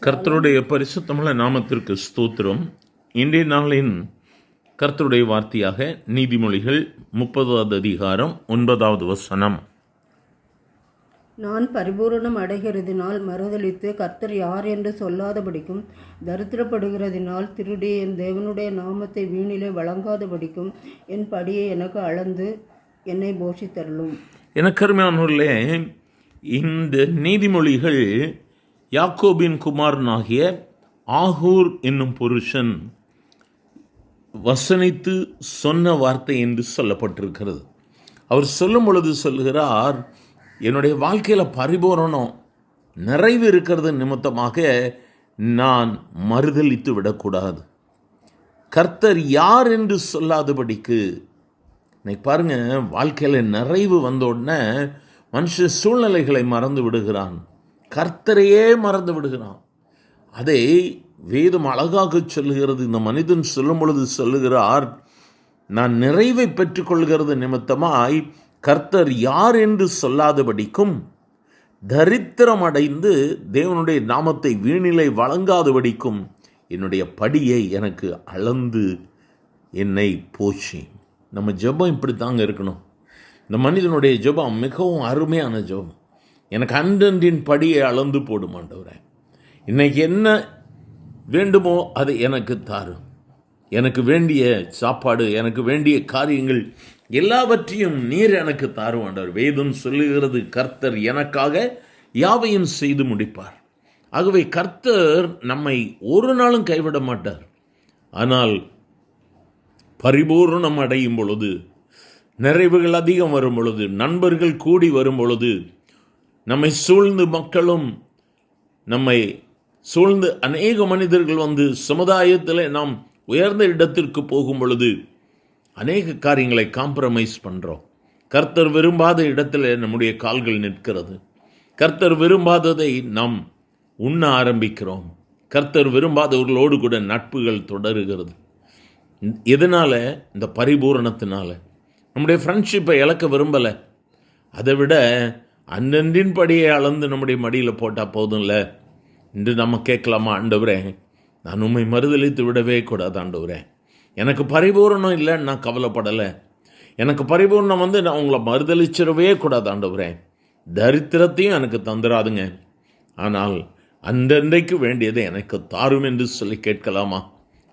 கர்த்தருடைய பரிசுத்தமுள்ள நாமத்திற்கு ஸ்தோத்திரம். இன்றைய நாளின் கர்த்தருடைய வார்த்தையாக நீதிமொழிகள் 30வது அதிகாரம் 9வது வசனம். நான் பரிபூரணம் அடைகிறதினால் மறுதலித்து கர்த்தர் யார் என்று சொல்லாதபடிக்கும், தரித்திரப்படுகிறதினால் திருடி என் தேவனுடைய நாமத்தை வீணிலே வழங்காதபடிக்கும் என் படியை எனக்கு அளந்து என்னை போஷித்தருளும். எனக்கு அருமையானவர்களே, இந்த நீதிமொழிகள் யாக்கோபின் குமாரனாகிய ஆகூர் என்னும் புருஷன் வசனித்து சொன்ன வார்த்தை என்று சொல்லப்பட்டிருக்கிறது. அவர் சொல்லும் பொழுது சொல்கிறார், என்னுடைய வாழ்க்கையில் பரிபூரணம் நிறைவு இருக்கிறது நிமித்தமாக நான் மறுதலித்து விடக்கூடாது. கர்த்தர் யார் என்று சொல்லாதபடிக்கு. இன்னைக்கு பாருங்க, வாழ்க்கையில் நிறைவு வந்த உடனே மனுஷ சூழ்நிலைகளை மறந்து விடுகிறான், கர்த்தரையே மறந்து விடுகிறான். அதை வேதம் அழகாக சொல்லுகிறது. இந்த மனிதன் சொல்லும் பொழுது சொல்லுகிறார், நான் நிறைவை பெற்றுக்கொள்கிறது நிமித்தமாய் கர்த்தர் யார் என்று சொல்லாதபடிக்கும், தரித்திரம் அடைந்து தேவனுடைய நாமத்தை வீணிலை வழங்காதபடிக்கும் என்னுடைய படியை எனக்கு அளந்து என்னை போஷி. நம்ம ஜெபம் இப்படி தாங்க இருக்கணும். இந்த மனிதனுடைய ஜெபம் மிகவும் அருமையான ஜெபம். எனக்கு அன்றன்றின் படியை அளந்து போடும் ஆண்டவரே, இன்னைக்கு என்ன வேண்டுமோ அதை எனக்கு தாரும். எனக்கு வேண்டிய சாப்பாடு, எனக்கு வேண்டிய காரியங்கள் எல்லாவற்றையும் நீர் எனக்கு தாரும் ஆண்டவர். வேதம் சொல்லுகிறது, கர்த்தர் எனக்காக யாவையும் செய்து முடிப்பார். ஆகவே கர்த்தர் நம்மை ஒரு நாளும் கைவிட மாட்டார். ஆனால் பரிபூர்ணம் அடையும் பொழுது, நிறைவுகள் அதிகம் வரும் பொழுது, நண்பர்கள் கூடி வரும் பொழுது, நம்மை சூழ்ந்து மக்களும் நம்மை சூழ்ந்து அநேக மனிதர்கள் வந்து சமுதாயத்தில் நாம் உயர்ந்த இடத்திற்கு போகும் பொழுது அநேக காரியங்களை காம்ப்ரமைஸ் பண்ணுறோம். கர்த்தர் விரும்பாத இடத்துல நம்முடைய கால்கள் நிற்கிறது. கர்த்தர் விரும்பாததை நாம் உண்ண ஆரம்பிக்கிறோம். கர்த்தர் விரும்பாதவர்களோடு கூட நட்புகள் தொடருகிறது. எதனால்? இந்த பரிபூரணத்தினால. நம்முடைய ஃப்ரெண்ட்ஷிப்பை இழக்க விரும்பலை. அதை விட அன்றன்றின் படியை அளந்து நம்முடைய மடியில் போட்டால் போதும்ல. இன்று நம்ம கேட்கலாமா, ஆண்டவரே நான் உண்மை மறுதலித்து விடவே கூடாது ஆண்டவரே, எனக்கு பரிபூரணம் இல்லைன்னு நான் கவலைப்படலை, எனக்கு பரிபூர்ணம் வந்து நான் உங்களை மறுதலிச்சிடவே கூடாது ஆண்டவரே, தரித்திரத்தையும் எனக்கு தந்துடாதுங்க, ஆனால் அன்றன்றைக்கு வேண்டியதை எனக்கு தாரும் என்று சொல்லி கேட்கலாமா?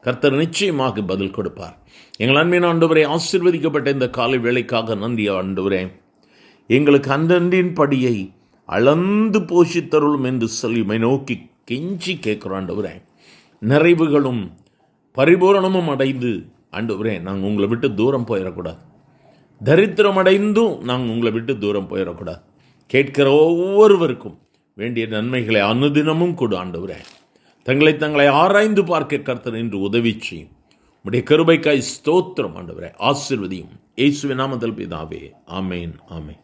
கர்த்தர் நிச்சயமாக பதில் கொடுப்பார். எங்கள் அன்பின் ஆண்டவரே, ஆசீர்வதிக்கப்பட்ட இந்த காலை வேளைக்காக நன்றி ஆண்டவரே. எங்களுக்கு அன்றன்றின் படியை அளந்து போஷித்தருளும் என்று சொல்லி நோக்கி கெஞ்சி கேட்கிறோம் ஆண்டவரே. நிறைவுகளும் பரிபூரணமும் அடைந்து ஆண்டவரே நாங்கள் உங்களை விட்டு தூரம் போயிடக்கூடாது. தரித்திரம் அடைந்தும் நாங்கள் உங்களை விட்டு தூரம் போயிடக்கூடாது. கேட்கிற ஒவ்வொருவருக்கும் வேண்டிய நன்மைகளை அனுதினமும் கொடு ஆண்டவரே. தங்களை ஆராய்ந்து பார்க்க கர்த்தர் என்று உதவி செய்யும். உடைய கிருபைக்காய் ஸ்தோத்திரம் ஆண்டவரே. ஆசீர்வதியும். இயேசுவின் நாமத்தில் பிதாவே. ஆமேன், ஆமேன்.